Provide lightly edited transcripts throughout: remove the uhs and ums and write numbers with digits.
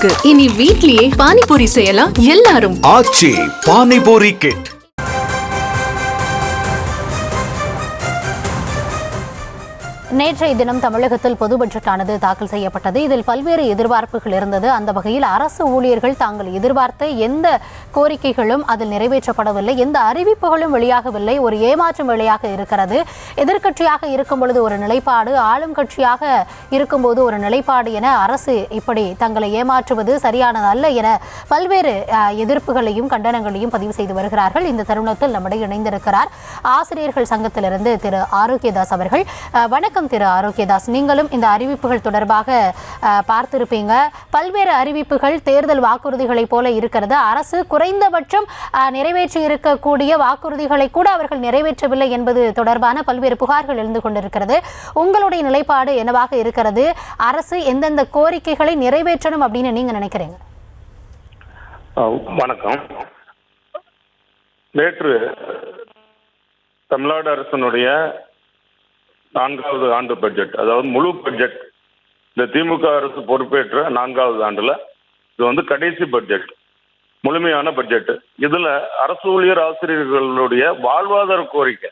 இருக்கு. இனி வீட்லயே பானிபூரி செய்யலாம் எல்லாரும். ஆச்சி பானிபூரி கிட். நேற்றைய தினம் தமிழகத்தில் பொது பட்ஜெட்டானது தாக்கல் செய்யப்பட்டது. இதில் பல்வேறு எதிர்பார்ப்புகள் இருந்தது. அந்த வகையில் அரசு ஊழியர்கள் தாங்கள் எதிர்பார்த்த எந்த கோரிக்கைகளும் அதில் நிறைவேற்றப்படவில்லை, எந்த அறிவிப்புகளும் வெளியாகவில்லை. ஒரு ஏமாற்றும் வேலையாக இருக்கிறது. எதிர்க்கட்சியாக இருக்கும் பொழுது ஒரு நிலைப்பாடு, ஆளும் கட்சியாக இருக்கும்போது ஒரு நிலைப்பாடு என அரசு இப்படி தங்களை ஏமாற்றுவது சரியானது அல்ல என பல்வேறு எதிர்ப்புகளையும் கண்டனங்களையும் பதிவு செய்து வருகிறார்கள். இந்த தருணத்தில் நம்முடைய இணைந்திருக்கிறார் ஆசிரியர்கள் சங்கத்திலிருந்து திரு ஆரோக்கியதாஸ் அவர்கள். வணக்கம் திரு ஆரோக்கியதாஸ், நீங்களும் இந்த அறிவிப்புகள் தொடர்பாக பார்த்திருப்பீங்க. பல்வேறு அறிவிப்புகள் தேர்தல் வாக்குறுதிகளை போல இருக்கிறது. அரசு குறைந்தபட்சம் நிறைவேற்றி இருக்கக்கூடிய வாக்குறுதிகளை கூட அவர்கள் நிறைவேற்றவில்லை என்பது தொடர்பான பல்வேறு புகார்கள் எழுந்து கொண்டிருக்கிறது. உங்களுடைய நிலைப்பாடு என்னவாக இருக்கிறது? அரசு எந்தெந்த கோரிக்கைகளை நிறைவேற்றணும் அப்படின்னு நீங்க நினைக்கிறீங்க? வணக்கம். நேற்று தமிழ்நாடு அரசினுடைய 4வது ஆண்டு பட்ஜெட், அதாவது முழு பட்ஜெட், இந்த திமுக அரசு பொறுப்பேற்ற 4வது ஆண்டுல இது கடைசி பட்ஜெட், முழுமையான பட்ஜெட். இதுல அரசு ஊழியர் ஆசிரியர்களுடைய வாழ்வாதார கோரிக்கை,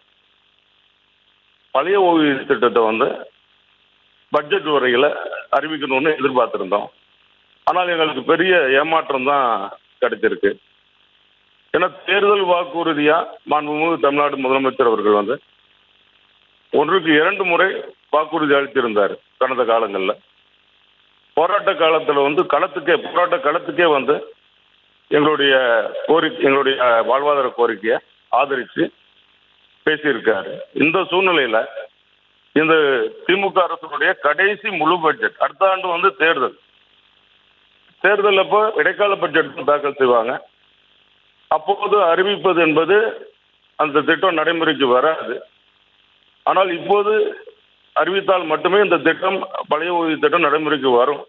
பழைய ஓய்வு திட்டத்தை பட்ஜெட் வரையில அறிவிக்கணும்னு எதிர்பார்த்திருந்தோம். ஆனால் எங்களுக்கு பெரிய ஏமாற்றம் தான் கிடைச்சிருக்கு. ஏன்னா தேர்தல் வாக்குறுதியா மாண்புமிகு தமிழ்நாடு முதலமைச்சர் அவர்கள் ஒன்றுக்கு 2 முறை வாக்குறுதி அளித்திருந்தார் கடந்த காலங்களில். போராட்ட காலத்தில் போராட்ட களத்துக்கே எங்களுடைய வாழ்வாதார கோரிக்கையை ஆதரித்து பேசியிருக்காரு. இந்த சூழ்நிலையில இந்த திமுக அரசுடைய கடைசி முழு பட்ஜெட், அடுத்த ஆண்டு தேர்தல் அப்போ இடைக்கால பட்ஜெட் தாக்கல் செய்வாங்க. அப்போது அறிவிப்பது என்பது அந்த திட்டம் நடைமுறைக்கு வராது. ஆனால் இப்போது அறிவித்தால் மட்டுமே இந்த திட்டம், பழைய ஓய்வு திட்டம் நடைமுறைக்கு வரும்.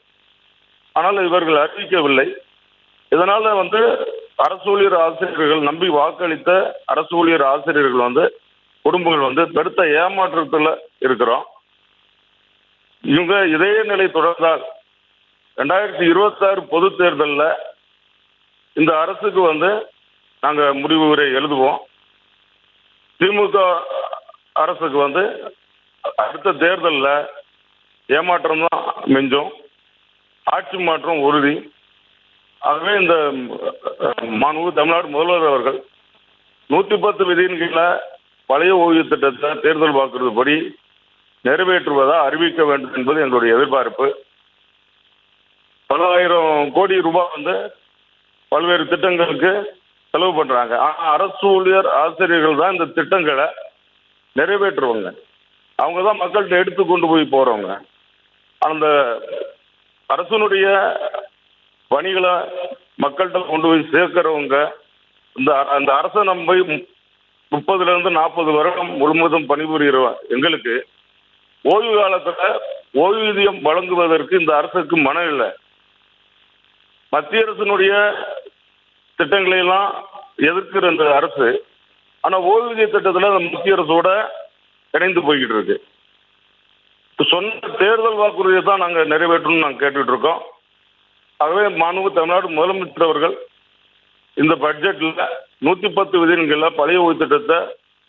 ஆனால் இவர்கள் அறிவிக்கவில்லை. இதனால அரசு ஊழியர் ஆசிரியர்கள், நம்பி வாக்களித்த அரசு ஊழியர் ஆசிரியர்கள் குடும்பங்கள் பெருத்த ஏமாற்றத்தில் இருக்கிறோம். இவங்க இதே நிலை தொடர்ந்தால் 2026 பொது தேர்தலில் இந்த அரசுக்கு நாங்கள் முடிவு உரை எழுதுவோம். திமுக அரசுக்கு அடுத்த தேர்தலில் ஏமாற்றம் தான் மிஞ்சும், ஆட்சி மாற்றம் உறுதி. ஆகவே இந்த மாண்புமிகு தமிழ்நாடு முதல்வர் அவர்கள் 110 விதியின் கீழே பழைய ஓய்வு திட்டத்தை தேர்தல் வாக்குறுதிப்படி நிறைவேற்றுவதா அறிவிக்க வேண்டும் என்பது எங்களுடைய எதிர்பார்ப்பு. பல ஆயிரம் கோடி ரூபாய் பல்வேறு திட்டங்களுக்கு செலவு பண்றாங்க. ஆனால் அரசு ஊழியர் ஆசிரியர்கள் தான் இந்த திட்டங்களை நிறைவேற்றுவாங்க. அவங்க தான் மக்கள்கிட்ட எடுத்து கொண்டு போய் போறவங்க. அந்த அரசனுடைய பணிகளை மக்கள்கிட்ட கொண்டு போய் சேர்க்கிறவங்க. அந்த அரசை நம்பி 30 to 40 வருடம் முழுவதும் பணிபுரிகிற எங்களுக்கு ஓய்வு காலத்தில் ஓய்வூதியம் வழங்குவதற்கு இந்த அரசுக்கு மனம் இல்லை. மத்திய அரசினுடைய திட்டங்களை எல்லாம் எதிர்க்கிற இந்த அரசு, ஆனால் ஓய்வூதிய திட்டத்தில் அந்த மத்திய அரசோட இணைந்து போய்கிட்டு இருக்கு. சொன்ன தேர்தல் வாக்குறுதியை தான் நாங்கள் நிறைவேற்றணும்னு நாங்கள் கேட்டுட்டு இருக்கோம். ஆகவே மாண்புமிகு தமிழ்நாடு முதலமைச்சர் அவர்கள் இந்த பட்ஜெட்டில் 110 விதிகளில் பழைய ஓய்வு திட்டத்தை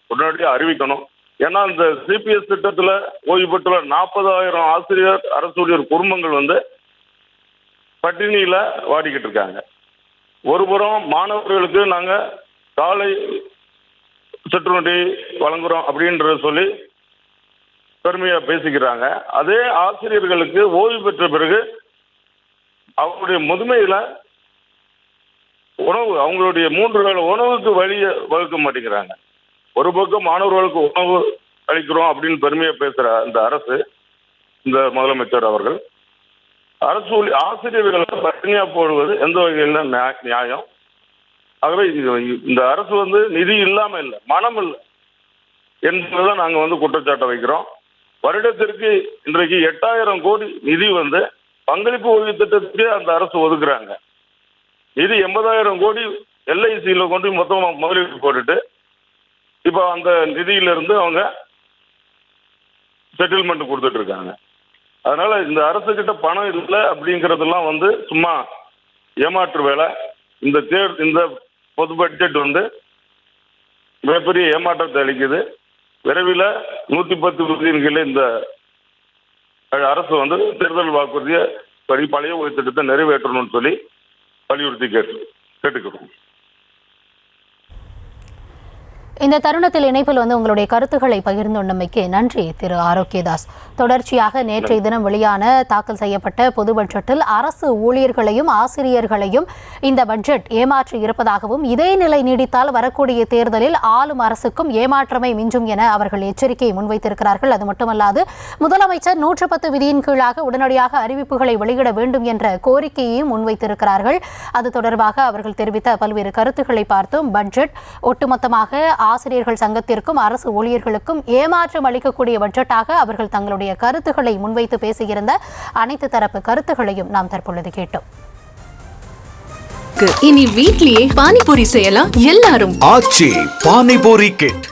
உடனடியாக அறிவிக்கணும். ஏன்னா இந்த சிபிஎஸ் திட்டத்தில் ஓய்வு பெற்றுள்ள 40,000 ஆசிரியர் அரசு ஊழியர் குடும்பங்கள் பட்டினியில் வாடிக்கிட்டு இருக்காங்க. ஒருபுறம் மாணவர்களுக்கு நாங்கள் காலை சிற்றுண்டி வழங்குறோம் அப்படின்றத சொல்லி பெருமையா பேசிக்கிறாங்க. அதே ஆசிரியர்களுக்கு ஓய்வு பெற்ற பிறகு அவங்களுடைய முதுமையில உணவு, அவங்களுடைய 3 வேளை உணவுக்கு வழியை வகுக்க மாட்டேங்கிறாங்க. ஒரு பக்கம் மாணவர்களுக்கு உணவு அளிக்கிறோம் அப்படின்னு பெருமையா பேசுற இந்த அரசு, இந்த முதலமைச்சர் அவர்கள் அரசு ஆசிரியர்களை பட்டினியா போடுவது எந்த வகையில் நியாயம்? ஆகவே இந்த அரசு நிதி இல்லாம இல்லை, மனம் இல்லை என்பதுதான் நாங்கள் குற்றச்சாட்டை வைக்கிறோம். வருடத்திற்கு இன்றைக்கு 8,000 கோடி நிதி பங்களிப்பு ஓய்வு திட்டத்துக்கே அந்த அரசு ஒதுக்குறாங்க. நிதி 80,000 கோடி எல்ஐசியில் கொண்டு மொத்தமாக முதலீடு போட்டுட்டு இப்போ அந்த நிதியிலிருந்து அவங்க செட்டில்மெண்ட் கொடுத்துட்டு இருக்காங்க. அதனால இந்த அரசு கிட்ட பணம் இல்லை அப்படிங்கிறதெல்லாம் சும்மா ஏமாற்று வேலை. இந்த பொது பட்ஜெட் மிகப்பெரிய ஏமாற்றத்தை அளிக்குது. விரைவில் 110 விருதியின் கீழே இந்த அரசு தேர்தல் வாக்குறுதியை பழைய ஓய்வு திட்டத்தை நிறைவேற்றணும்னு சொல்லி வலியுறுத்தி கேட்டுக்கிறோம். இந்த தருணத்தில் இணைப்பில் உங்களுடைய கருத்துக்களை பகிர்ந்துள்ளமைக்கு நன்றி திரு ஆரோக்கியதாஸ். தொடர்ச்சியாக நேற்றைய தினம் வெளியான தாக்கல் செய்யப்பட்ட பொது பட்ஜெட்டில் அரசு ஊழியர்களையும் ஆசிரியர்களையும் இந்த பட்ஜெட் ஏமாற்றி இருப்பதாகவும் இதே நிலை நீடித்தால் வரக்கூடிய தேர்தலில் ஆளும் அரசுக்கும் ஏமாற்றமே மிஞ்சும் என அவர்கள் எச்சரிக்கையை முன்வைத்திருக்கிறார்கள். அது மட்டுமல்லாது முதலமைச்சர் 110 விதியின் கீழாக உடனடியாக அறிவிப்புகளை வெளியிட வேண்டும் என்ற கோரிக்கையையும் முன்வைத்திருக்கிறார்கள். அது தொடர்பாக அவர்கள் தெரிவித்த பல்வேறு கருத்துக்களை பார்த்தோம். பட்ஜெட் ஒட்டுமொத்தமாக ஆசிரியர்கள் சங்கத்திற்கும் அரசு ஊழியர்களுக்கும் ஏமாற்றம் அளிக்கக்கூடிய பட்ஜெட்டாக அவர்கள் தங்களுடைய கருத்துக்களை முன்வைத்து பேசியிருந்த அனைத்து தரப்பு கருத்துக்களையும் நாம் தற்பொழுது கேட்டோம். இனி வீட்லயே பானிபூரி செய்யலாம் எல்லாரும். ஆச்சி பானிபூரி கிட்.